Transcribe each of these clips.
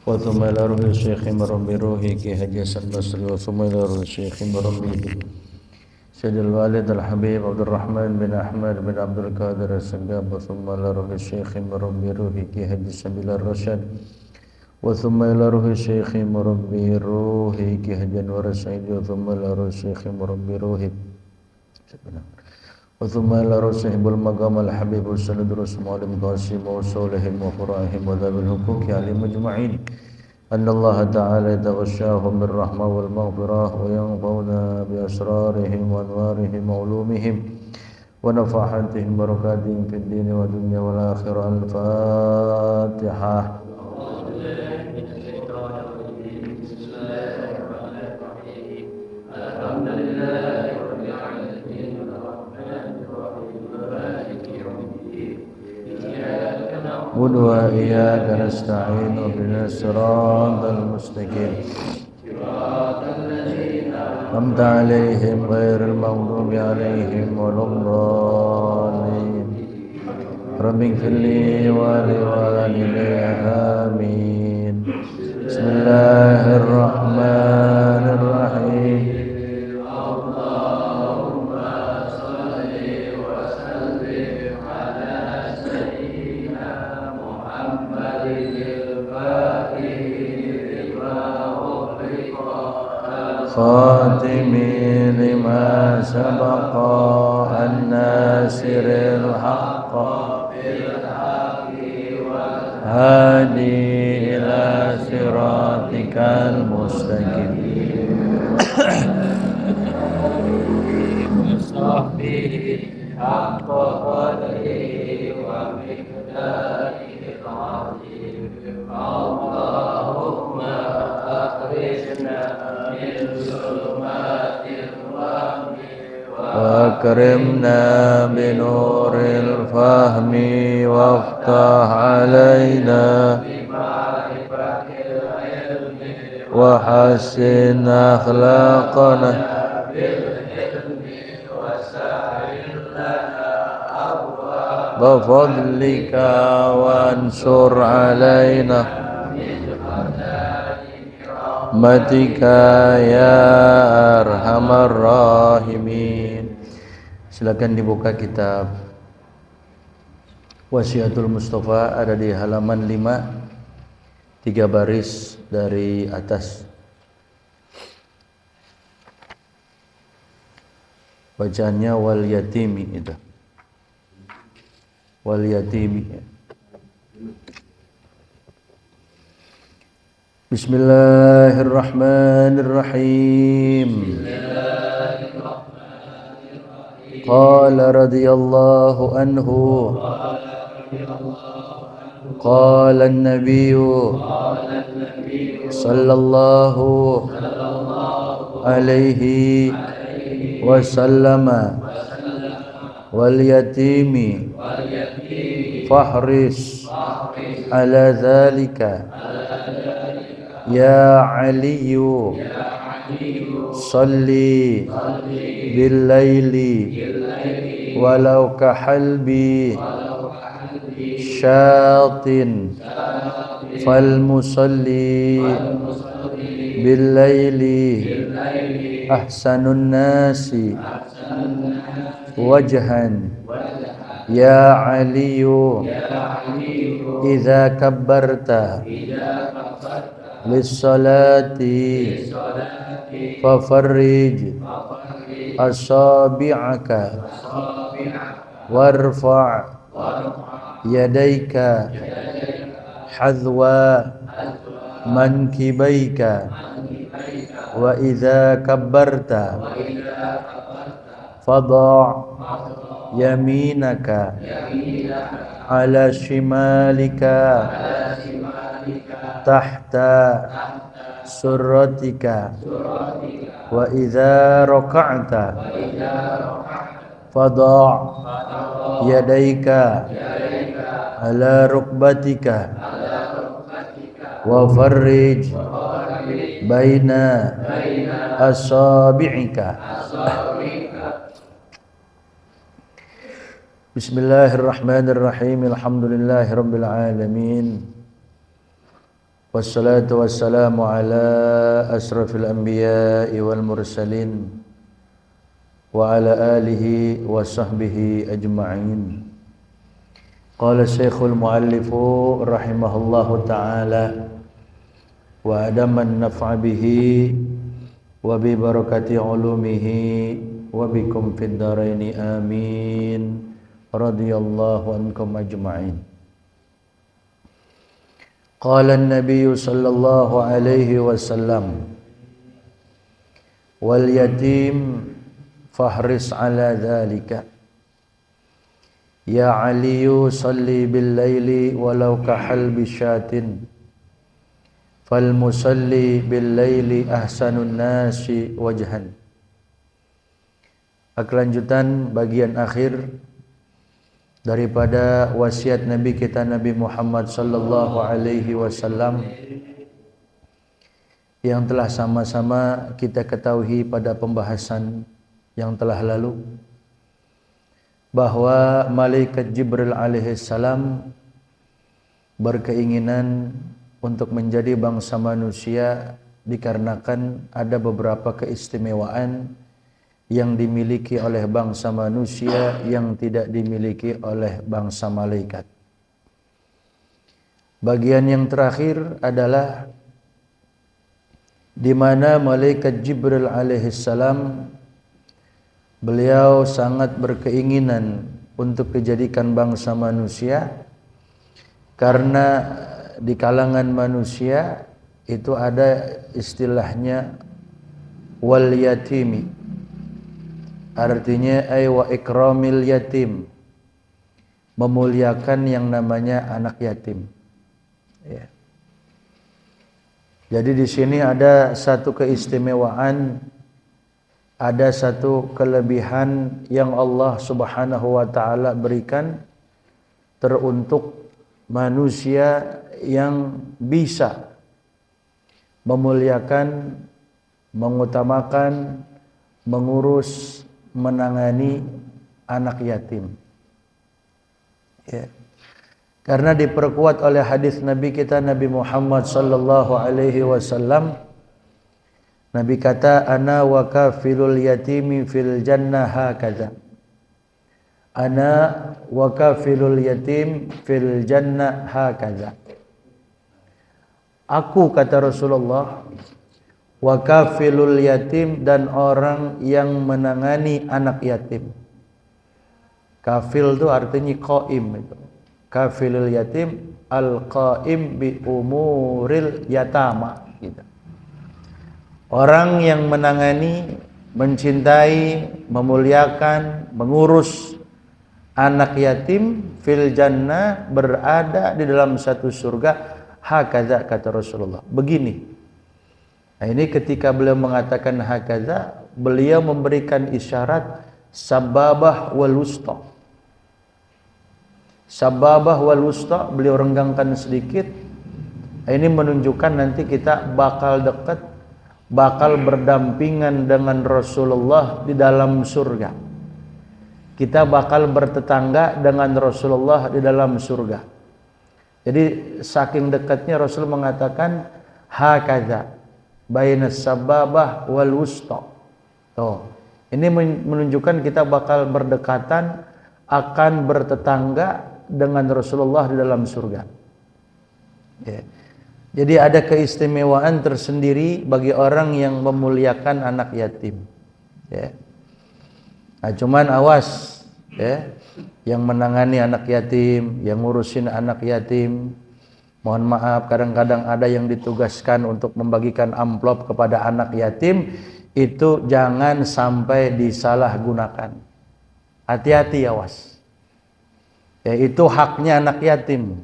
وثم إلى روح الشيخ مربي روحي كي هجي البصري وثم إلى روح الشيخ مربي سيد الوالد الحبيب عبد الرحمن بن أحمد بن عبد القادر السقاف وثم إلى روح الشيخ مربي روحي كي هجي سبيل الرشاد وثم إلى روح الشيخ مربي روحي كي هجي أنور السعيد وثم إلى روح الشيخ مربي روحي وثم إلى روح صاحب المقام الحبيب والسند رسم علم قاسم وصولهم وفراهم وذوي الحقوق عليهم أجمعين أن الله تعالى يتغشاهم بالرحمة والمغفرة وينفعنا بأسرارهم وأنوارهم وعلومهم ونفحاتهم بركاتهم في الدين والدنيا والآخرة. الفاتحة. وإياك نستعين اهدنا الصراط المستقيم أنعمت عليهم غير المغضوب عليهم ولا الضالين. رب اغفر لي ولوالدي آمين. بسم الله الرحمن الرحيم. خاتم لما سبق الناصر الحق هادي إلى صراطك المستقيم وصحبه حق قدره ومقداره العظيم. اللهم أخرجنا وأكرمنا بنور الفهم وافتح علينا بمعرفة العلم وحسن أخلاقنا بالحلم وسهل لنا أبواب فضلك وانصر علينا برحمتك ya arhamar rahimin. Silakan dibuka kitab Wasiatul Mustafa, ada di halaman 5, 3 baris dari atas. Bacaannya wal yatimi itu. Wal yatimi. Bismillahirrahmanirrahim. Qala radhiyallahu anhu. Qala an-nabiyyu sallallahu alaihi wasallam wal yatimi fahris ala dhalika ya aliyu salli bil laili walau kahalbi syatin fal musalli bil laili ahsanun nasi wajhan ya aliyu idza kabbarta lissalati fafarrij asabi'aka warfa' yadayka hadwa mankibaika wa idza kabbarta fadha' yaminaka ala shimalika tahta surratika wa idza raka'ta fadha' yadayka ala rukbatika wa farrij baina asabi'ika. بسم الله الرحمن الرحيم الحمد لله رب العالمين Wassalatu wassalamu ala asrafil anbiya'i wal mursalin wa ala alihi wa sahbihi ajma'in. Qala Syekhul Muallifu rahimahullahu ta'ala wa adaman naf'a bihi wa bi barakati ulumihi wa bikum fid dharaini amin. Radhiyallahu ankum ajma'in. Qala an-nabiy sallallahu alaihi wasallam wal yatim fahris ala dhalika ya aliyu salli bil laili walau kahal bisyatin fal musalli bil laili ahsanun nasi wajhan. Kelanjutan bagian akhir daripada wasiat Nabi kita Nabi Muhammad sallallahu alaihi wasallam yang telah sama-sama kita ketahui pada pembahasan yang telah lalu, bahwa malaikat Jibril alaihi salam berkeinginan untuk menjadi bangsa manusia dikarenakan ada beberapa keistimewaan yang dimiliki oleh bangsa manusia yang tidak dimiliki oleh bangsa malaikat. Bagian yang terakhir adalah di mana malaikat Jibril alaihissalam beliau sangat berkeinginan untuk dijadikan bangsa manusia karena di kalangan manusia itu ada istilahnya wal yatimi. Artinya wa ikramil yatim, memuliakan yang namanya anak yatim. Ya. Jadi di sini ada satu keistimewaan, ada satu kelebihan yang Allah Subhanahu wa taala berikan teruntuk manusia yang bisa memuliakan, mengutamakan, mengurus, menangani anak yatim. Ya. Karena diperkuat oleh hadis Nabi kita Nabi Muhammad sallallahu alaihi wasallam. Nabi kata, ana wa kafilul yatimi fil jannah hakadha. Ana wa kafilul yatim fil jannah hakadha. Aku, kata Rasulullah, wa kafilul yatim, dan orang yang menangani anak yatim. Kafil itu artinya qaim itu. Kafilul yatim al-qaim bi umuril yatama gitu. Orang yang menangani, mencintai, memuliakan, mengurus anak yatim fil jannah, berada di dalam satu surga. Hakadha, kata Rasulullah, begini. Nah, ini ketika beliau mengatakan hakaza, beliau memberikan isyarat sababah wal wusta. Sababah wal wusta beliau renggangkan sedikit. Nah, ini menunjukkan nanti kita bakal dekat, bakal berdampingan dengan Rasulullah di dalam surga. Kita bakal bertetangga dengan Rasulullah di dalam surga. Jadi saking dekatnya Rasul mengatakan hakaza bainas sababah wal wusta. Tuh. Ini menunjukkan kita bakal berdekatan, akan bertetangga dengan Rasulullah di dalam surga. Ya. Jadi ada keistimewaan tersendiri bagi orang yang memuliakan anak yatim. Ya. Nah, cuman awas ya, yang menangani anak yatim, yang ngurusin anak yatim, mohon maaf, kadang-kadang ada yang ditugaskan untuk membagikan amplop kepada anak yatim, itu jangan sampai disalahgunakan. Hati-hati, awas. Ya, itu haknya anak yatim.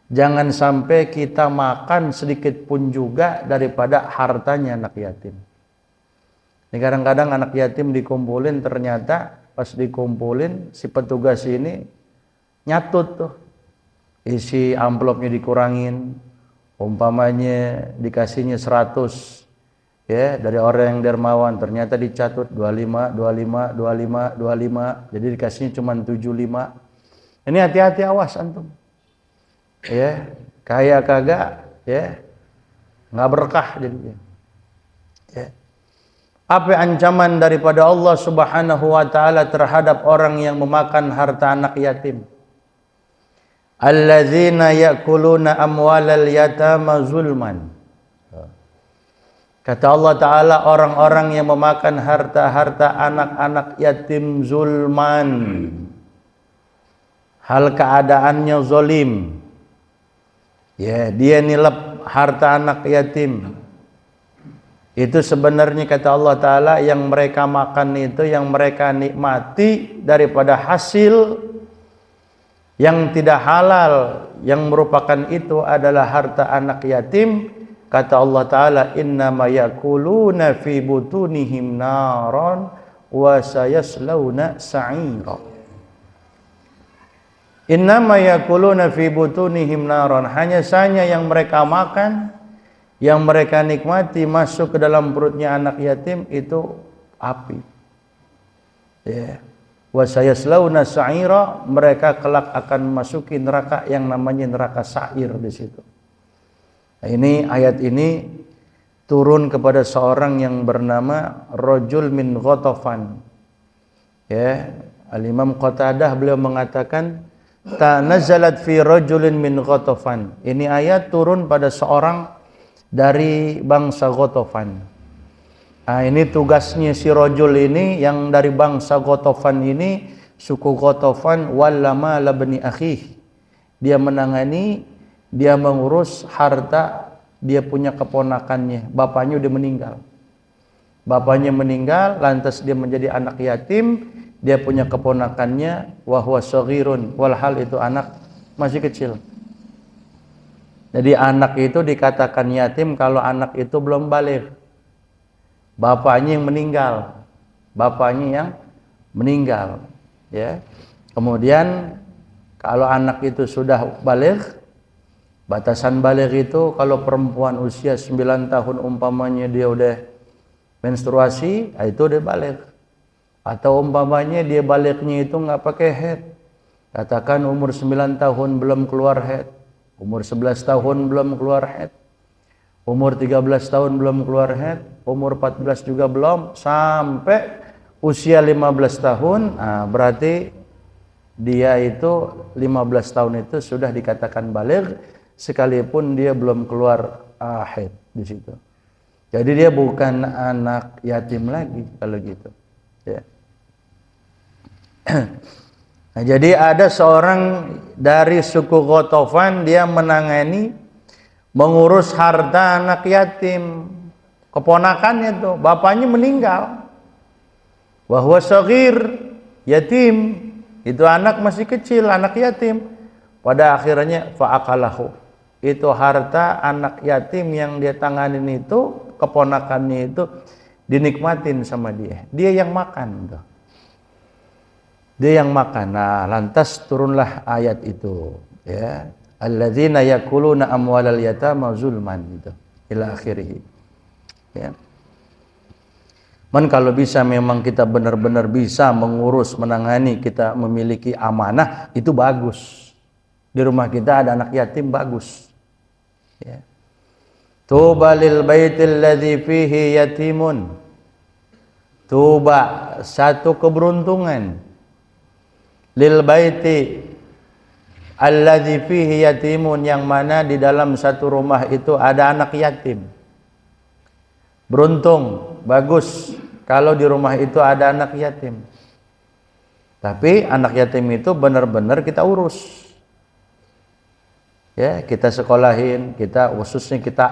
Jangan sampai kita makan sedikit pun juga daripada hartanya anak yatim. Ini kadang-kadang anak yatim dikumpulin, ternyata pas dikumpulin si petugas ini nyatut tuh. Isi amplopnya dikurangin, umpamanya dikasihnya 100 ya, dari orang yang dermawan, ternyata dicatut 25, 25, 25, 25, jadi dikasihnya cuma 75. Ini hati-hati, awas antum. Ya, kaya kagak ya, nggak berkah jadinya. Ya. Apa ancaman daripada Allah Subhanahu wa taala terhadap orang yang memakan harta anak yatim? Alladzina ya'kuluna amwalal yatama zulman. Kata Allah Ta'ala, orang-orang yang memakan harta-harta anak-anak yatim zulman. Hal keadaannya zolim. Ya, dia nilep harta anak yatim. Itu sebenarnya kata Allah Ta'ala yang mereka makan itu, yang mereka nikmati daripada hasil yang tidak halal, yang merupakan itu adalah harta anak yatim. Kata Allah Ta'ala, innama yakuluna fi butunihim naran wa sayaslawna sa'ira. Innama yakuluna fi butunihim naran, hanya saja yang mereka makan, yang mereka nikmati masuk ke dalam perutnya anak yatim itu api. Ya. Wa sayaslawna sa'ira, mereka kelak akan memasuki neraka yang namanya neraka sa'ir di situ. Nah, ini ayat ini turun kepada seorang yang bernama Rajul min Ghatafan. Ya, Al-Imam Qatadah beliau mengatakan tanazzalat fi rajulin min Ghatafan. Ini ayat turun pada seorang dari bangsa Ghatafan. Nah, ini tugasnya si rajul ini yang dari bangsa Ghatafan ini, suku Ghatafan, wallama labni akhih. Dia menangani, dia mengurus harta dia punya keponakannya. Bapaknya udah meninggal. Bapaknya meninggal, lantas dia menjadi anak yatim. Dia punya keponakannya, wa huwa shaghirun, walhal itu anak masih kecil. Jadi anak itu dikatakan yatim kalau anak itu belum baligh. Bapaknya yang meninggal. Bapaknya yang meninggal, ya. Kemudian kalau anak itu sudah baligh, batasan baligh itu kalau perempuan usia 9 tahun umpamanya dia udah menstruasi, itu udah baligh. Atau umpamanya dia balighnya itu nggak pakai haid. Katakan umur 9 tahun belum keluar haid. Umur 11 tahun belum keluar haid, umur 13 tahun belum keluar haid, umur 14 juga belum, sampai usia 15 tahun, nah berarti dia itu 15 tahun itu sudah dikatakan baligh sekalipun dia belum keluar haid di situ. Jadi dia bukan anak yatim lagi kalau gitu, ya. Nah, jadi ada seorang dari suku Ghatafan, dia menangani, mengurus harta anak yatim. Keponakannya tuh, bapaknya meninggal. Wa huwa shaghir, yatim. Itu anak masih kecil, anak yatim. Pada akhirnya fa'akalahu. Itu harta anak yatim yang dia tanganin itu, keponakannya itu dinikmatin sama dia. Dia yang makan tuh. Dia yang makan. Nah, lantas turunlah ayat itu, ya. Alladzina yakuluna amwalal yatama zulman, gitu. Ila akhirih. Ya. Kalau bisa memang kita benar-benar bisa mengurus, menangani, kita memiliki amanah, itu bagus. Di rumah kita ada anak yatim, bagus. Ya. Tuba lil baitil ladzi fihi yatimun. Tuba, satu keberuntungan. Lil baiti alladzi fihi yatimun, yang mana di dalam satu rumah itu ada anak yatim. Beruntung, bagus kalau di rumah itu ada anak yatim. Tapi anak yatim itu benar-benar kita urus. Ya, kita sekolahin, kita khususnya kita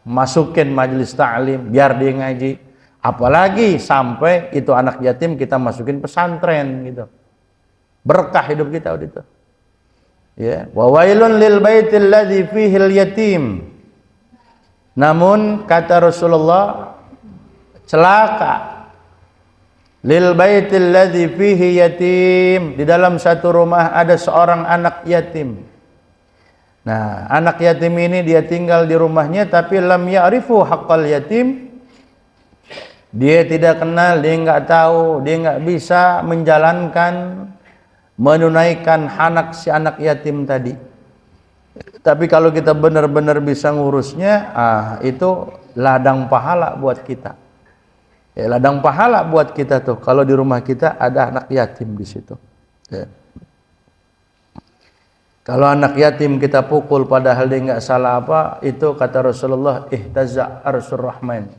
masukin majelis ta'lim biar dia ngaji. Apalagi sampai itu anak yatim kita masukin pesantren gitu. Berkah hidup kita gitu. Ya, wa wailun lil baitil ladzi fihil yatim. Namun kata Rasulullah, celaka lil baitil ladzi fihi yatim, di dalam satu rumah ada seorang anak yatim. Nah, anak yatim ini dia tinggal di rumahnya tapi lam ya'rifu haqqal yatim. Dia tidak kenal, dia enggak tahu, dia enggak bisa menjalankan, menunaikan hak si anak yatim tadi. Tapi kalau kita benar-benar bisa ngurusnya, itu ladang pahala buat kita. Ya, ladang pahala buat kita tuh kalau di rumah kita ada anak yatim di situ. Ya. Kalau anak yatim kita pukul padahal dia nggak salah apa, itu kata Rasulullah, ihtaza arsur rahman.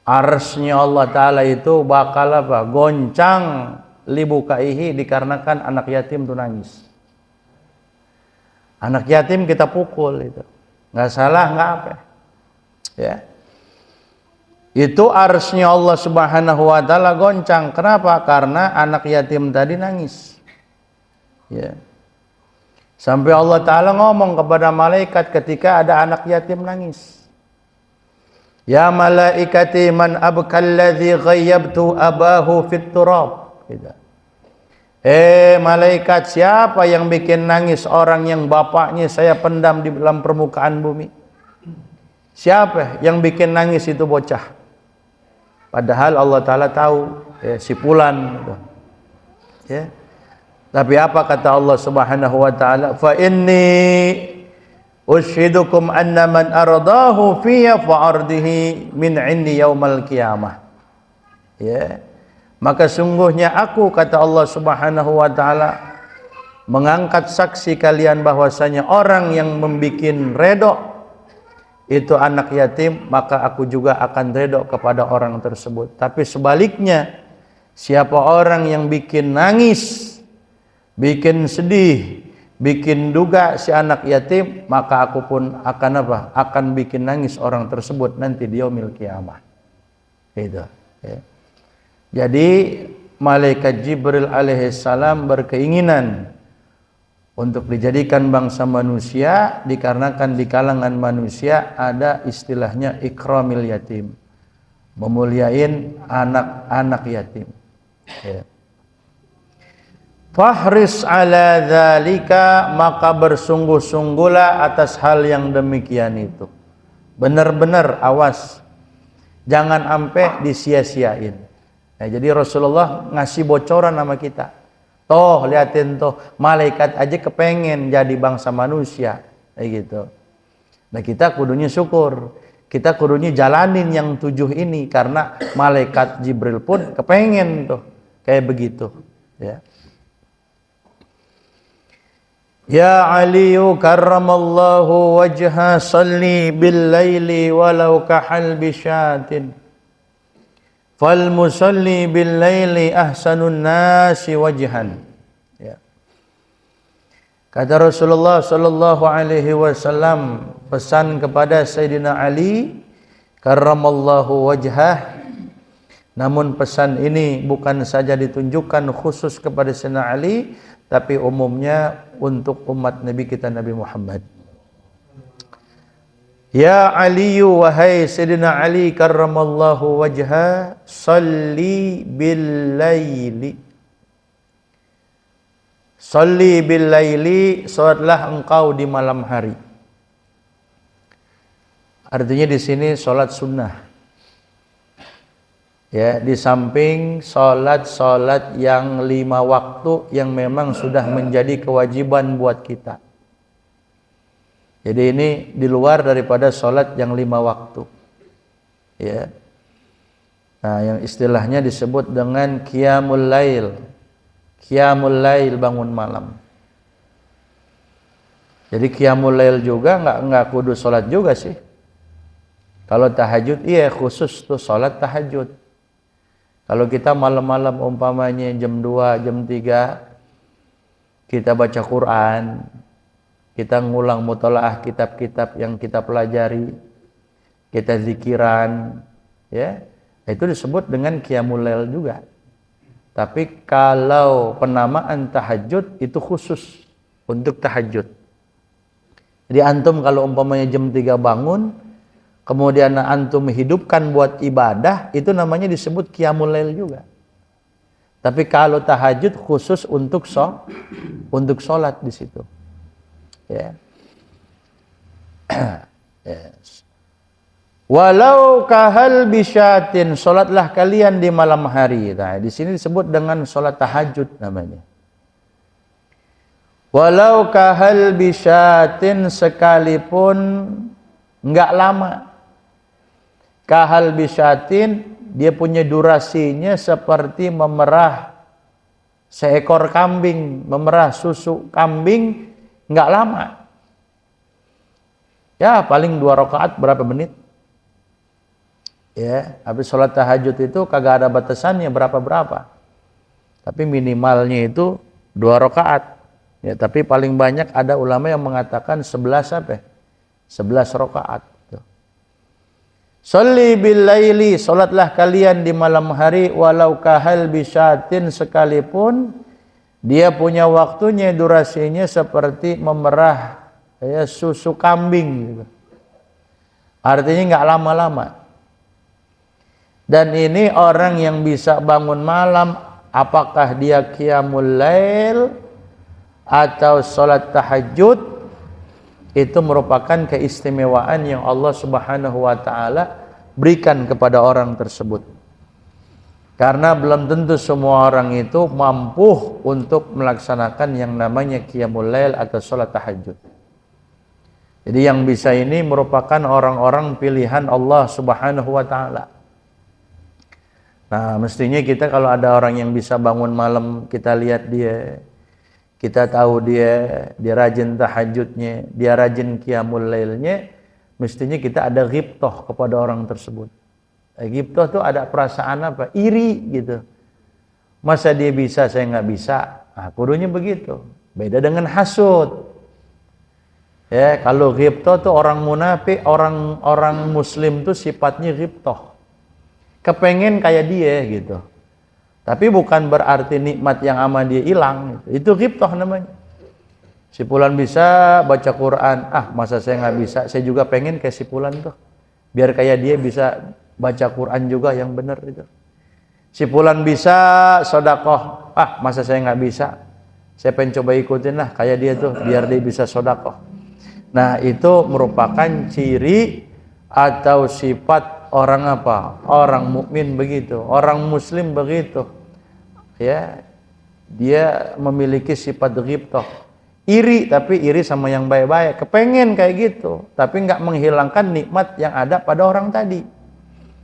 Arsnya Allah Ta'ala itu bakal apa? Goncang libukaihi, dikarenakan anak yatim itu nangis. Anak yatim kita pukul itu, nggak salah nggak apa. Ya. Itu arsnya Allah Subhanahu wa Ta'ala goncang. Kenapa? Karena anak yatim tadi nangis. Ya. Sampai Allah Ta'ala ngomong kepada malaikat ketika ada anak yatim nangis. Ya malaikati man abkalladzi ghayyabtu abahu fit turab. Gitu. Malaikat, siapa yang bikin nangis orang yang bapaknya saya pendam di dalam permukaan bumi? Siapa yang bikin nangis itu bocah? Padahal Allah Ta'ala tahu, si fulan. Ya. Tapi apa kata Allah Subhanahu wa Ta'ala? Fa inni ushidukum anna man aradahu fiyya fa'ardihi min indi yaumal qiyamah. Ya. Maka sungguhnya aku, kata Allah Subhanahu wa Ta'ala, mengangkat saksi kalian bahwasanya orang yang membikin redok itu anak yatim, maka aku juga akan redok kepada orang tersebut. Tapi sebaliknya, siapa orang yang bikin nangis, bikin sedih, bikin duga si anak yatim, maka aku pun akan apa? Akan bikin nangis orang tersebut nanti di yaumil qiyamah. Itu. Ya. Jadi malaikat Jibril alaihissalam berkeinginan untuk dijadikan bangsa manusia, dikarenakan di kalangan manusia ada istilahnya ikramil yatim, memuliain anak-anak yatim. Ya. Fahris ala dzalika, maka bersungguh-sungguhlah atas hal yang demikian itu. Benar-benar awas, jangan sampai disia-siain. Nah, jadi Rasulullah ngasih bocoran sama kita. Toh liatin toh, malaikat aja kepengen jadi bangsa manusia, kayak gitu. Nah kita kudunya syukur, kita kudunya jalanin yang 7 ini, karena malaikat Jibril pun kepengen tuh kayak begitu. Ya. Ya Aliyu karramallahu wajha salli bil laili walau kahal bisyatin. Fal musalli bil laili ahsanun nasi wajhan. Ya. Kata Rasulullah sallallahu alaihi wasallam, pesan kepada Sayyidina Ali karramallahu wajhah. Namun pesan ini bukan saja ditunjukkan khusus kepada Sayyidina Ali, tapi umumnya untuk umat Nabi kita Nabi Muhammad. Ya Aliyu, wahai Sayyidina Ali karramallahu wajha, salli bil laili. Salli bil laili, salatlah engkau di malam hari. Artinya di sini salat sunnah. Ya, di samping salat-salat yang 5 waktu yang memang sudah menjadi kewajiban buat kita. Jadi ini di luar daripada sholat yang 5 waktu. Ya. Nah, yang istilahnya disebut dengan qiyamul lail. Qiyamul lail, bangun malam. Jadi qiyamul lail juga enggak kudu sholat juga sih. Kalau tahajud iya khusus tuh sholat tahajud. Kalau kita malam-malam umpamanya jam 2, jam 3 kita baca Quran, kita ngulang mutalaah kitab-kitab yang kita pelajari, kita zikiran, ya, itu disebut dengan qiyamul lail juga. Tapi kalau penamaan tahajud itu khusus untuk tahajud. Jadi antum kalau umpamanya jam 3 bangun, kemudian antum hidupkan buat ibadah, itu namanya disebut qiyamul lail juga. Tapi kalau tahajud khusus untuk sholat di situ. Ya. Yes. Walau kahal bisyatin, salatlah kalian di malam hari. Nah, di sini disebut dengan salat tahajud namanya. Walau kahal bisyatin, sekalipun enggak lama. Kahal bisyatin, dia punya durasinya seperti memerah seekor kambing, memerah susu kambing, enggak lama. Ya paling 2 rakaat berapa menit? Ya, habis sholat tahajud itu kagak ada batasannya berapa-berapa. Tapi minimalnya itu 2 rakaat. Ya, tapi paling banyak ada ulama yang mengatakan 11 apa? 11 rakaat. Sholli bil laili, salatlah kalian di malam hari, walau kahal bisyatin, sekalipun dia punya waktunya, durasinya seperti memerah ya, susu kambing gitu. Artinya nggak lama-lama. Dan ini orang yang bisa bangun malam, apakah dia qiyamul lail atau sholat tahajud, itu merupakan keistimewaan yang Allah Subhanahu wa ta'ala berikan kepada orang tersebut. Karena belum tentu semua orang itu mampu untuk melaksanakan yang namanya qiyamul lail atau sholat tahajud. Jadi yang bisa ini merupakan orang-orang pilihan Allah Subhanahu wa ta'ala. Nah, mestinya kita kalau ada orang yang bisa bangun malam, kita lihat dia, kita tahu dia rajin tahajudnya, dia rajin qiyamul lailnya, mestinya kita ada ghibtoh kepada orang tersebut. Ghibtoh tuh ada perasaan apa? Iri gitu. Masa dia bisa, saya nggak bisa? Nah, kudunya begitu. Beda dengan hasud. Ya, kalau ghibtoh tuh orang munafik, orang muslim tuh sifatnya ghibtoh. Kepengen kayak dia gitu. Tapi bukan berarti nikmat yang sama dia hilang. Itu ghibtoh namanya. Si fulan bisa baca Quran. Ah, masa saya nggak bisa? Saya juga pengen kayak si fulan tuh. Biar kayak dia bisa baca Quran juga yang benar itu. Si fulan bisa sedekah. Ah, masa saya nggak bisa? Saya pengen coba ikutin lah kayak dia tuh. Biar dia bisa sedekah. Nah, itu merupakan ciri atau sifat orang apa? Orang mukmin begitu, orang muslim begitu. Ya. Dia memiliki sifat ghibtoh. Iri, tapi iri sama yang baik-baik. Kepengen kayak gitu, tapi enggak menghilangkan nikmat yang ada pada orang tadi.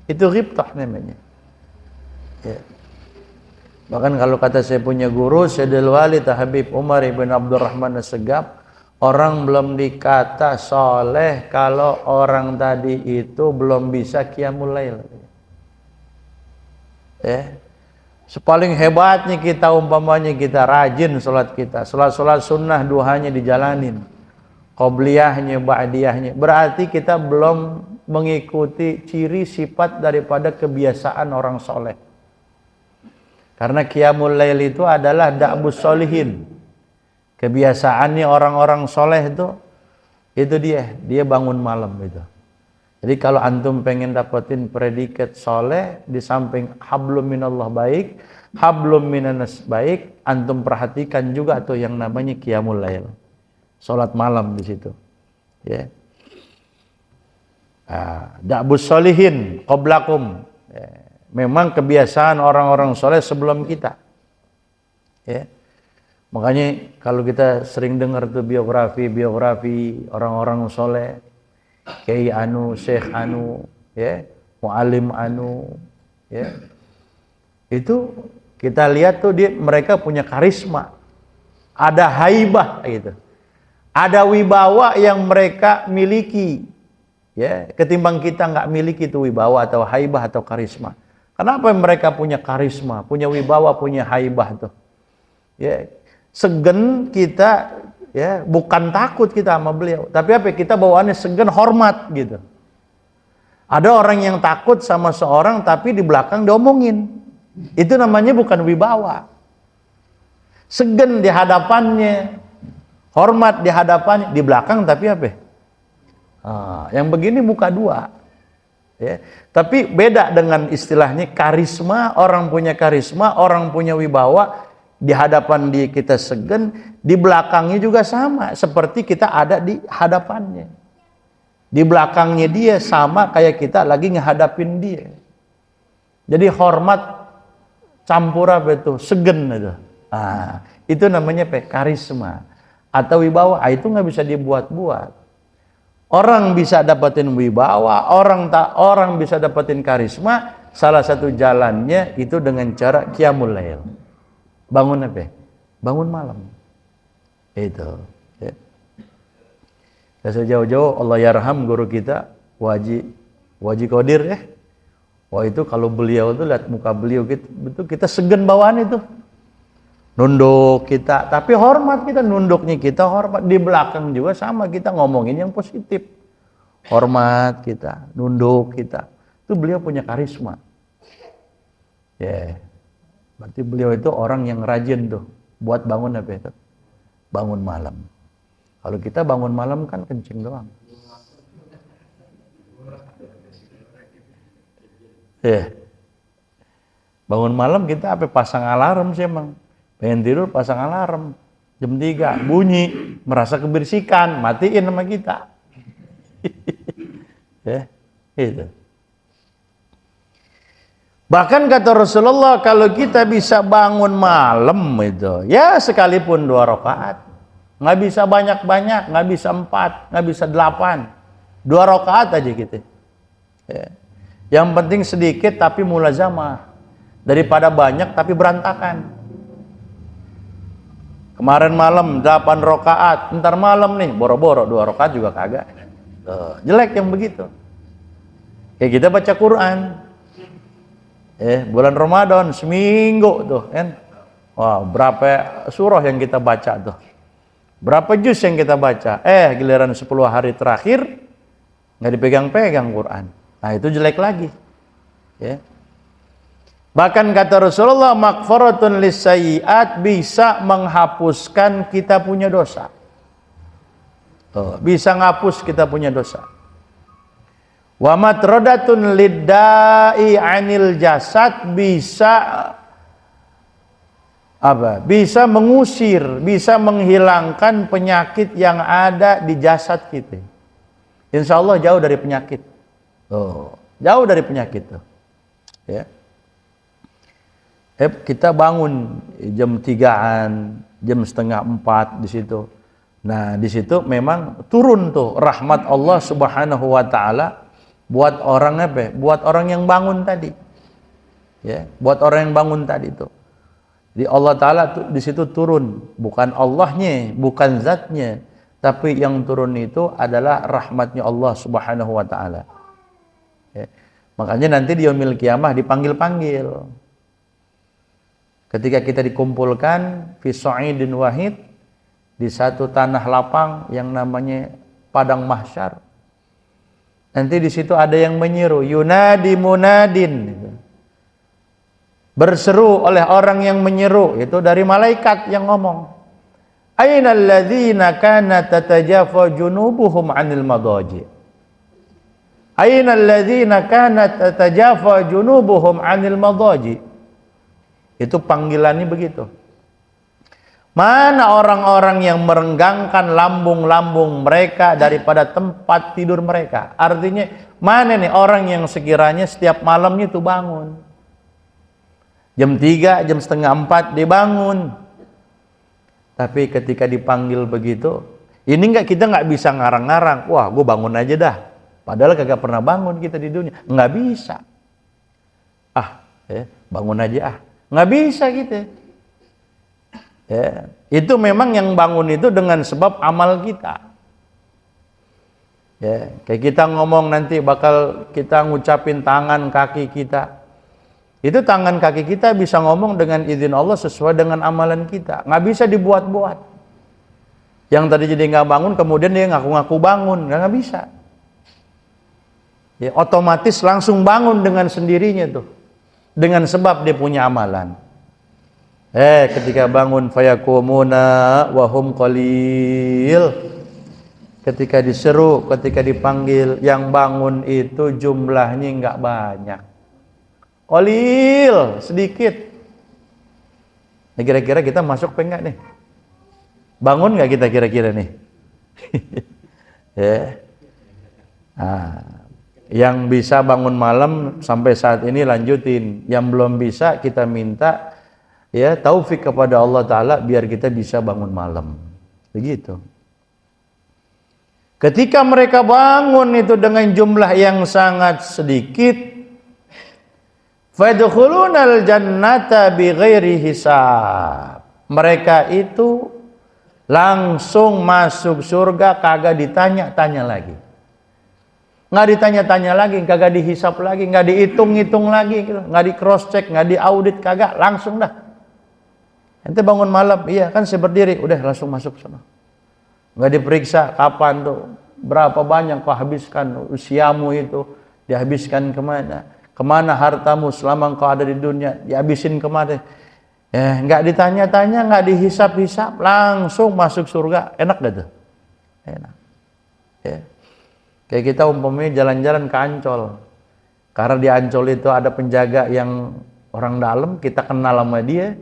Itu ghibtoh namanya. Ya. Bahkan kalau kata saya punya guru, Sayyidul Walid Habib Umar ibn Abdurrahman As-Segaf, orang belum dikata soleh kalau orang tadi itu belum bisa qiyamul lail. Ya. Sepaling hebatnya kita umpamanya kita rajin sholat kita. Sholat sunnah duhanya dijalanin. Qobliyahnya, ba'diyahnya. Berarti kita belum mengikuti ciri sifat daripada kebiasaan orang soleh. Karena qiyamul lail itu adalah da'bus sholihin. Kebiasaannya orang-orang soleh itu dia bangun malam itu. Jadi kalau antum pengen dapetin predikat soleh, di samping hablum minallah baik, hablum minanas baik, antum perhatikan juga tuh yang namanya qiyamul lail. Salat malam di situ. Ya. Da'bus sholihin qablakum. Ya. Memang kebiasaan orang-orang soleh sebelum kita. Ya. Makanya kalau kita sering dengar tuh biografi orang-orang soleh, Kiai anu, Syekh anu, ya, mualim anu, ya. Itu kita lihat tuh mereka punya karisma. Ada haibah gitu. Ada wibawa yang mereka miliki. Ya, ketimbang kita nggak miliki itu wibawa atau haibah atau karisma. Kenapa mereka punya karisma, punya wibawa, punya haibah tuh? Ya, segen kita, ya, bukan takut kita sama beliau, tapi apa? Kita bawaannya segen hormat gitu. Ada orang yang takut sama seorang tapi di belakang diomongin. Itu namanya bukan wibawa. Segen di hadapannya, hormat di hadapannya, di belakang tapi apa? Yang begini muka dua. Ya. Tapi beda dengan istilahnya karisma, orang punya karisma, orang punya wibawa, di hadapan dia kita segen, di belakangnya juga sama, seperti kita ada di hadapannya. Di belakangnya dia sama kayak kita lagi ngehadapin dia. Jadi hormat campur apa itu? Segen itu. Itu namanya karisma. atau wibawa, itu nggak bisa dibuat-buat. Orang bisa dapetin wibawa, orang bisa dapetin karisma. Salah satu jalannya itu dengan cara qiyamul lail. Bangun apa? Bangun malam. Itu. Ya. Sejauh-jauh Allah yarham guru kita Waji Qadir ya. Wah itu kalau beliau tuh lihat muka beliau gitu, betul kita segen bawaan itu. Nunduk kita, tapi hormat kita, nunduknya kita hormat. Di belakang juga sama, kita ngomongin yang positif. Hormat kita, nunduk kita. Itu beliau punya karisma. Ya. Berarti beliau itu orang yang rajin tuh buat bangun apa itu? Bangun malam. Kalau kita bangun malam kan kencing doang. Ya. Bangun malam kita apa pasang alarm sih emang. Pengen tidur pasang alarm. Jam 3 bunyi, merasa kebersihan, matiin sama kita. Ya, itu. Bahkan kata Rasulullah kalau kita bisa bangun malam itu, ya sekalipun 2 rakaat. Nggak bisa banyak-banyak, nggak bisa 4, nggak bisa 8. 2 rakaat aja gitu. Ya. Yang penting sedikit tapi mulazamah. Daripada banyak tapi berantakan. Kemarin malam 8 rakaat, ntar malam nih boro-boro 2 rakaat juga kagak. Jelek yang begitu. Kayak kita baca Quran. Bulan Ramadan seminggu tuh kan. Wah, berapa surah yang kita baca tuh. Berapa juz yang kita baca. Giliran 10 hari terakhir nggak dipegang-pegang Quran. Nah, itu jelek lagi. Ya. Bahkan kata Rasulullah, maghfiratun lisayyi'at, bisa menghapuskan kita punya dosa. Bisa ngapus kita punya dosa. Wa matradatun lidda'i 'anil jasad, bisa apa? Bisa mengusir, bisa menghilangkan penyakit yang ada di jasad kita. Insya Allah jauh dari penyakit. Jauh dari penyakit tuh. Ya. Kita bangun jam 3-an, jam setengah 4 di situ. Nah, di situ memang turun tuh rahmat Allah Subhanahu wa taala buat orang apa? Buat orang yang bangun tadi. Ya, buat orang yang bangun tadi itu. Di Allah taala tuh di situ turun, bukan Allahnya, bukan zatnya, tapi yang turun itu adalah rahmatnya Allah Subhanahu wa taala. Ya. Makanya nanti di yaumil qiyamah dipanggil-panggil. Ketika kita dikumpulkan fi sa'idin wahid, di satu tanah lapang yang namanya padang mahsyar. Nanti di situ ada yang menyeru, yunadi munadin. Berseru oleh orang yang menyeru, itu dari malaikat yang ngomong. Ainal ladzina kanat tatajafa junubuhum 'anil madaji. Ainal ladzina kanat tatajafa junubuhum 'anil madaji. Itu panggilannya begitu. Mana orang-orang yang merenggangkan lambung-lambung mereka daripada tempat tidur mereka? Artinya, mana nih orang yang sekiranya setiap malamnya itu bangun? Jam 3, jam setengah 4 dibangun. Tapi ketika dipanggil begitu, ini kita nggak bisa ngarang-ngarang. Wah, gue bangun aja dah. Padahal kagak pernah bangun kita di dunia. Nggak bisa. Bangun aja nggak bisa gitu. Ya, itu memang yang bangun itu dengan sebab amal kita. Ya, kayak kita ngomong nanti bakal kita ngucapin tangan kaki kita. Itu tangan kaki kita bisa ngomong dengan izin Allah sesuai dengan amalan kita. Nggak bisa dibuat-buat. Yang tadi jadi nggak bangun kemudian dia ngaku-ngaku bangun, nggak bisa. Ya, otomatis langsung bangun dengan sendirinya tuh. Dengan sebab dia punya amalan. Ketika bangun fayakumuna wa hum qalil. Ketika diseru, ketika dipanggil, yang bangun itu jumlahnya enggak banyak. Qalil, sedikit. Nah, kira-kira kita masuk apa enggak nih? Bangun enggak kita kira-kira nih? Yang bisa bangun malam sampai saat ini lanjutin. Yang belum bisa kita minta taufik kepada Allah Ta'ala biar kita bisa bangun malam. Begitu. Ketika mereka bangun itu dengan jumlah yang sangat sedikit, fadkhulunal jannata bighairi hisab. Mereka itu langsung masuk surga, kagak ditanya-tanya lagi. Nggak ditanya-tanya lagi, kagak dihisap lagi, nggak dihitung-hitung lagi, nggak di cross check, nggak diaudit, kagak, langsung dah. Ente bangun malam, iya kan saya berdiri, udah langsung masuk sana. Nggak diperiksa kapan tuh, berapa banyak kau habiskan usiamu itu, dihabiskan kemana, kemana hartamu selama kau ada di dunia, dihabisin kemana. Nggak ditanya-tanya, nggak dihisap-hisap, langsung masuk surga. Enak gak tuh? Enak. Ya. Kayak kita umpamanya jalan-jalan ke Ancol, karena di Ancol itu ada penjaga yang orang dalam, kita kenal sama dia,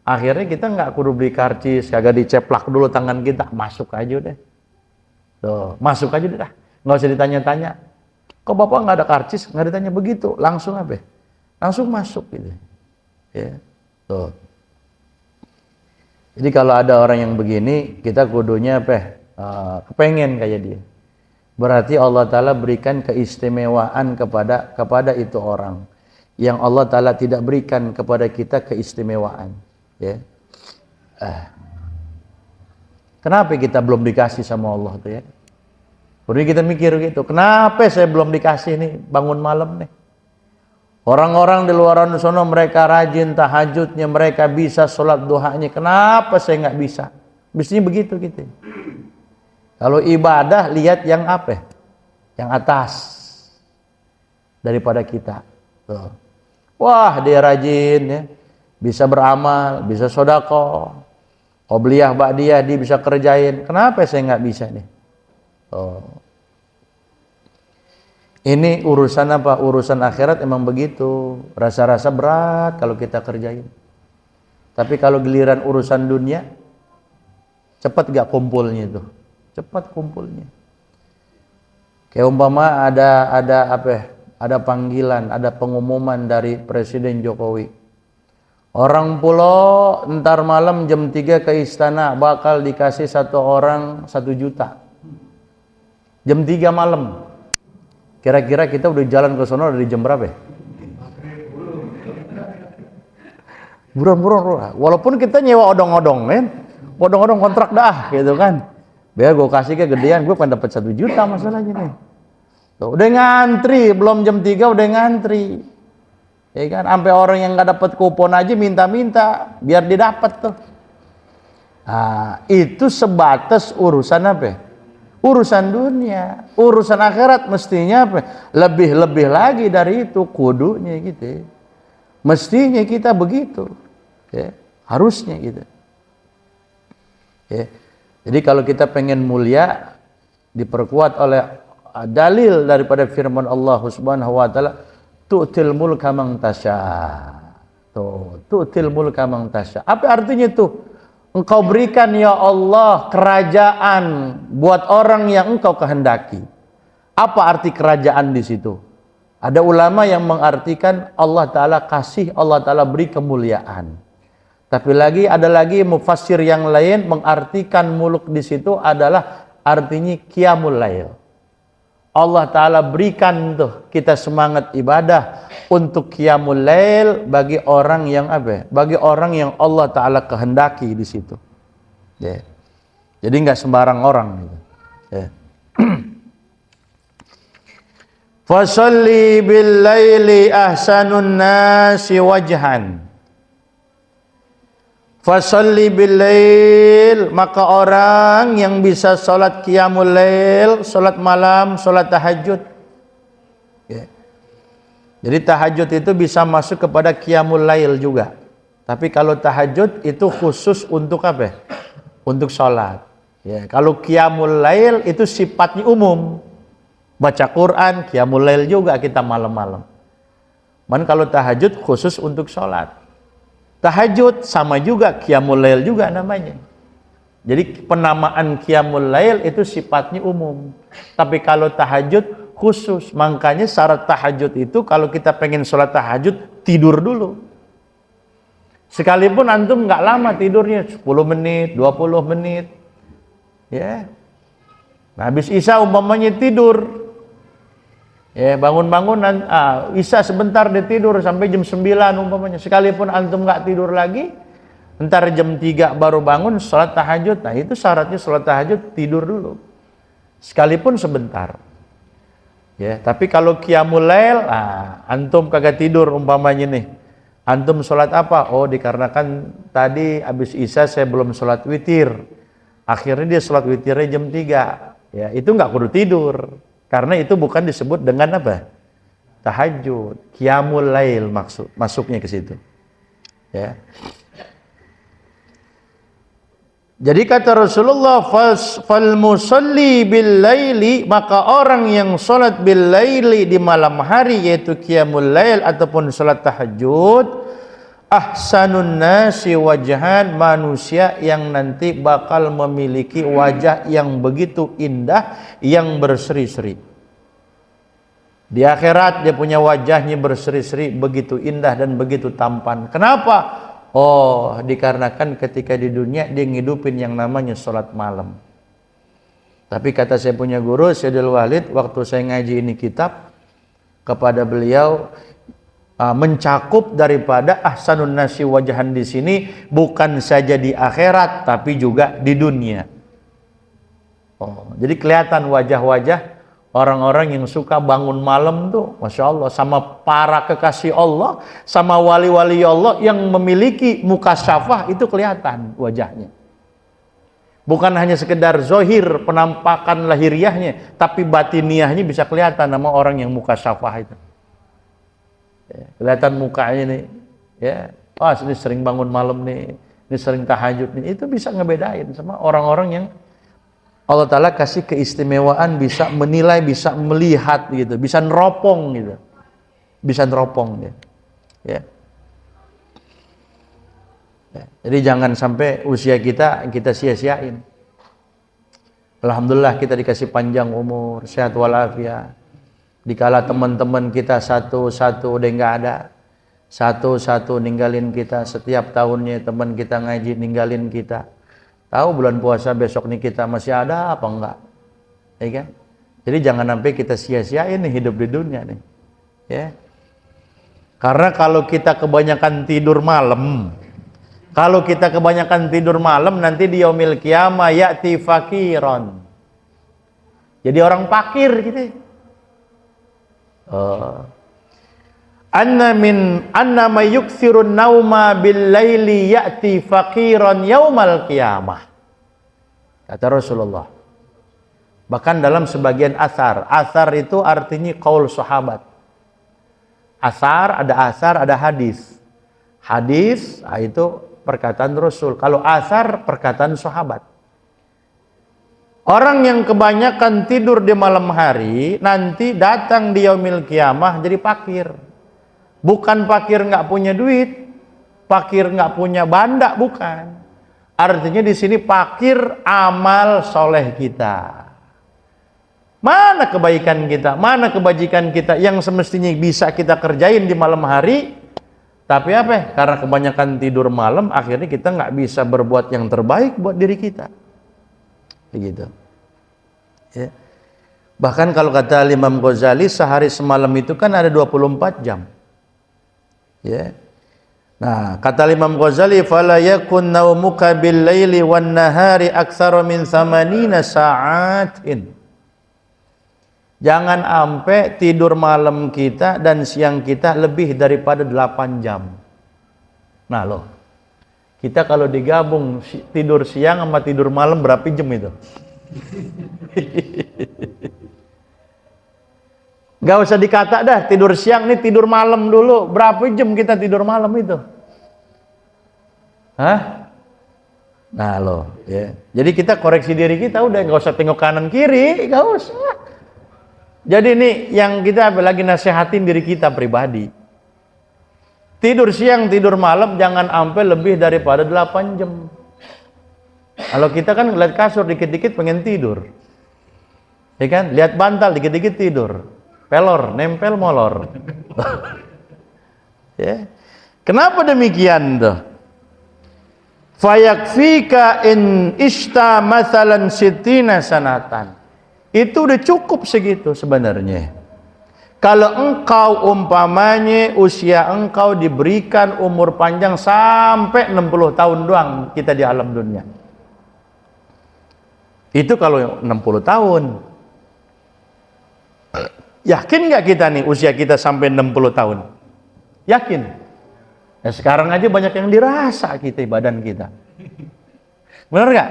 akhirnya kita nggak kudu beli karcis, kagak diceplak dulu tangan kita, masuk aja deh. Tuh, masuk aja deh, nggak usah ditanya-tanya. Kok bapak nggak ada karcis? Nggak ditanya begitu, langsung apa? Langsung masuk gitu. Ya, tuh. Jadi kalau ada orang yang begini, kita kudunya apa? Kepengen kayak dia. Berarti Allah Ta'ala berikan keistimewaan kepada itu orang. Yang Allah Ta'ala tidak berikan kepada kita keistimewaan. Ya. Kenapa kita belum dikasih sama Allah tuh ya? Kemudian kita mikir gitu, kenapa saya belum dikasih nih bangun malam nih? Orang-orang di luar sana mereka rajin tahajudnya, mereka bisa sholat duhanya, kenapa saya nggak bisa? Mestinya begitu gitu. Kalau ibadah lihat yang apa? Yang atas daripada kita. Tuh. Wah dia rajin ya, bisa beramal, bisa sodako, qobliyah ba'diyah dia bisa kerjain. Kenapa saya nggak bisa nih? Oh. Ini urusan apa? Urusan akhirat emang begitu. Rasa-rasa berat kalau kita kerjain. Tapi kalau giliran urusan dunia, cepat gak kumpulnya itu? Cepat kumpulnya. Kayak umpama ada panggilan, ada pengumuman dari Presiden Jokowi. Orang pulau ntar malam jam 3 ke istana bakal dikasih satu orang 1 juta. Jam 3 malam. Kira-kira kita udah jalan ke sana dari jam berapa ya? Buron-buron. Walaupun kita nyewa odong-odong men. Odong-odong kontrak dah gitu kan. Biar gue kasih kegedean, gue pengen dapat 1 juta masalahnya nih. Tuh, udah ngantri, belum jam 3 udah ngantri. Ya kan, sampai orang yang nggak dapat kupon aja minta-minta biar didapat tuh. Nah, itu sebatas urusan apa? Urusan dunia, urusan akhirat mestinya apa? Lebih-lebih lagi dari itu kudunya gitu. Mestinya kita begitu. Ya, harusnya gitu. Ya. Jadi kalau kita pengen mulia, diperkuat oleh dalil daripada firman Allah Subhanahu wa taala, tu'til mulka man tasya. Tuh, tu'til mulka man tasya. Apa artinya tuh? Engkau berikan ya Allah kerajaan buat orang yang engkau kehendaki. Apa arti kerajaan di situ? Ada ulama yang mengartikan Allah Ta'ala kasih, Allah Ta'ala beri kemuliaan. Tapi ada lagi mufassir yang lain mengartikan muluk di situ adalah artinya qiyamul lail. Allah Ta'ala berikan tuh kita semangat ibadah untuk qiyamul lail bagi orang yang apa? Bagi orang yang Allah Ta'ala kehendaki di situ. Ya. Jadi nggak sembarang orang gitu. Ya. Fasalli bil laili ahsanun nasi wajhan. Fasalli bil lail, maka orang yang bisa salat qiyamul lail, salat malam, salat tahajud. Ya. Jadi tahajud itu bisa masuk kepada qiyamul lail juga. Tapi kalau tahajud itu khusus untuk apa? Untuk salat. Ya, kalau qiyamul lail itu sifatnya umum. Baca Quran, qiyamul lail juga kita malam-malam. Man kalau tahajud khusus untuk salat. Tahajud sama juga qiyamul lail juga namanya. Jadi penamaan qiyamul lail itu sifatnya umum. Tapi kalau tahajud khusus. Makanya syarat tahajud itu kalau kita pengen sholat tahajud tidur dulu. Sekalipun antum nggak lama tidurnya 10 menit, 20 menit. Ya. Nah, habis Isya umpamanya tidur. Ya, bangun-bangun Isya sebentar dia tidur sampai jam 9 umpamanya. Sekalipun antum nggak tidur lagi, entar jam 3 baru bangun sholat tahajud. Nah, itu syaratnya sholat tahajud tidur dulu. Sekalipun sebentar. Ya, tapi kalau qiyamul lail, antum kagak tidur umpamanya nih. Antum sholat apa? Oh, dikarenakan tadi habis Isya saya belum sholat witir. Akhirnya dia sholat witirnya jam 3. Ya, itu nggak perlu tidur. Karena itu bukan disebut dengan apa? Tahajud. Qiyamul lail masuknya ke situ. Ya. Jadi kata Rasulullah, fal musalli bil laili, maka orang yang salat bil laili di malam hari yaitu qiyamul lail ataupun salat tahajud, ahsanun nasi wajhan, manusia yang nanti bakal memiliki wajah yang begitu indah, yang berseri-seri. Di akhirat dia punya wajahnya berseri-seri, begitu indah dan begitu tampan. Kenapa? Oh, dikarenakan ketika di dunia dia ngidupin yang namanya sholat malam. Tapi kata saya punya guru Syedul Walid, waktu saya ngaji ini kitab, kepada beliau mencakup daripada ahsanun nasi wajahan di sini bukan saja di akhirat tapi juga di dunia. Oh, jadi kelihatan wajah-wajah orang-orang yang suka bangun malam tuh, Masya Allah, sama para kekasih Allah, sama wali-wali Allah yang memiliki muka syafah, itu kelihatan wajahnya. Bukan hanya sekedar zohir penampakan lahiriahnya, tapi batiniahnya bisa kelihatan sama orang yang muka syafah itu. Ya, kelihatan mukanya nih, ya, ini sering bangun malam nih, ini sering tahajud nih, itu bisa ngebedain sama orang-orang yang Allah Ta'ala kasih keistimewaan bisa menilai, bisa melihat gitu, bisa neropong gitu. Bisa neropong dia. Ya. Ya. Jadi jangan sampai usia kita sia-siain. Alhamdulillah kita dikasih panjang umur, sehat walafiat. Dikala teman-teman kita satu-satu udah nggak ada, satu-satu ninggalin kita, setiap tahunnya teman kita ngaji ninggalin kita. Tahu bulan puasa besok nih kita masih ada apa enggak? Ya kan? Jadi jangan sampai kita sia-siain nih hidup di dunia nih. Ya. Karena kalau kita kebanyakan tidur malam, nanti di yaumil qiyamah ya'ti fakiron. Jadi orang fakir gitu. Anna may yukthirun nauma bil laili ya'ti faqiran yaumal qiyamah. Kata Rasulullah. Bahkan dalam sebagian asar itu artinya qaul sahabat. Asar ada hadis. Hadis itu perkataan Rasul. Kalau asar perkataan sahabat. Orang yang kebanyakan tidur di malam hari nanti datang di yaumil qiyamah jadi fakir. Bukan fakir nggak punya duit, fakir nggak punya banda, bukan. Artinya di sini fakir amal soleh kita. Mana kebaikan kita, mana kebajikan kita yang semestinya bisa kita kerjain di malam hari, tapi apa? Karena kebanyakan tidur malam, akhirnya kita nggak bisa berbuat yang terbaik buat diri kita. Begitu. Ya. Bahkan kalau kata Imam Ghazali, sehari semalam itu kan ada 24 jam. Ya. Nah, kata Imam Ghazali, fala yakun naumuka bil laili wan nahari aktsara min 80 sa'atin. Jangan sampai tidur malam kita dan siang kita lebih daripada 8 jam. Nah, loh. Kita kalau digabung tidur siang sama tidur malam berapa jam itu? Gak usah dikata dah, tidur siang nih tidur malam dulu. Berapa jam kita tidur malam itu? Hah? Nah loh, ya. Jadi kita koreksi diri kita udah, gak usah tengok kanan kiri, gak usah. Jadi nih yang kita lagi nasihatin diri kita pribadi. Tidur siang, tidur malam jangan sampai lebih daripada 8 jam. Kalau kita kan lihat kasur dikit-dikit pengen tidur. Ya kan? Lihat bantal dikit-dikit tidur. Pelor, nempel molor. Ya. Kenapa demikian tuh? Fayakfika in ishta mathalan sittina sanatan. Itu udah cukup segitu sebenarnya. Kalau engkau umpamanya usia engkau diberikan umur panjang sampai 60 tahun doang kita di alam dunia. Itu kalau 60 tahun. Yakin nggak kita nih usia kita sampai 60 tahun? Yakin? Ya sekarang aja banyak yang dirasa kita badan kita. Benar nggak?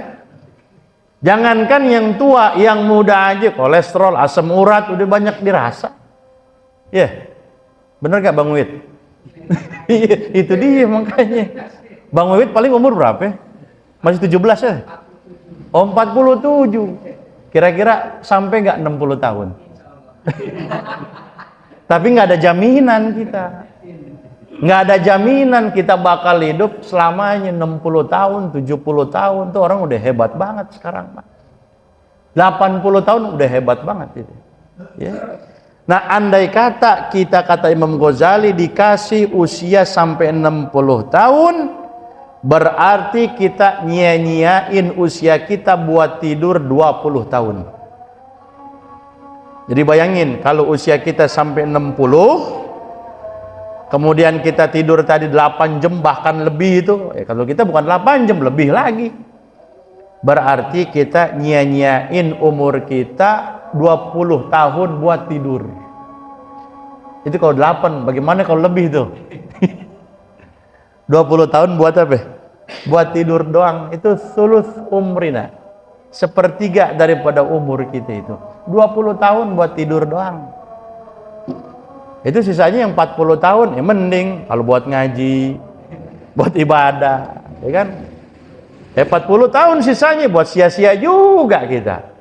Jangankan yang tua, yang muda aja kolesterol, asam urat udah banyak dirasa. Ya, yeah. Benar nggak Bang Wid? Itu dia makanya. Bang Wid paling umur berapa? Masih 17 ya? Oh 47. Kira-kira sampai nggak 60 tahun? Tapi nggak ada jaminan kita. Nggak ada jaminan kita bakal hidup selamanya 60 tahun, 70 tahun. Tuh orang udah hebat banget sekarang, Pak. 80 tahun udah hebat banget itu. Ya. Nah, andai kata kita, kata Imam Ghazali, dikasih usia sampai 60 tahun, berarti kita nyia-nyiain usia kita buat tidur 20 tahun. Jadi bayangin, kalau usia kita sampai 60, kemudian kita tidur tadi 8 jam bahkan lebih itu, kalau kita bukan 8 jam, lebih lagi. Berarti kita nyia-nyiain umur kita 20 tahun buat tidur. Itu kalau 8, bagaimana kalau lebih tuh? 20 tahun buat apa? Buat tidur doang. Itu sulus umrina. Sepertiga daripada umur kita itu. 20 tahun buat tidur doang. Itu sisanya yang 40 tahun, ya mending kalau buat ngaji, buat ibadah, ya kan? 40 tahun sisanya buat sia-sia juga kita.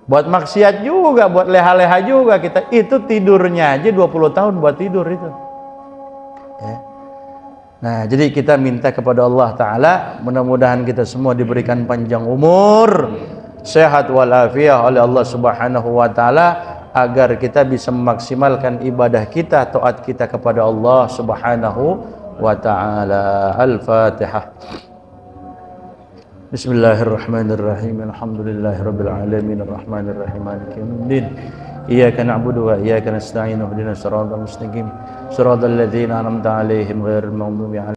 Buat maksiat juga, buat leha-leha juga kita. Itu tidurnya aja 20 tahun buat tidur itu. Ya. Nah, jadi kita minta kepada Allah Ta'ala, mudah-mudahan kita semua diberikan panjang umur, sehat walafiat oleh Allah Subhanahu wa Ta'ala, agar kita bisa memaksimalkan ibadah kita, taat kita kepada Allah Subhanahu wa Ta'ala. Al-Fatihah. Bismillahirrahmanirrahim. Alhamdulillahirabbil alamin arrahmanir rahim maliki yaumiddin. Iyyaka na'budu wa iyyaka nasta'in ihdinas siratal mustaqim. Shiratal ladzina an'amta 'alaihim ghairil maghdubi 'alaihim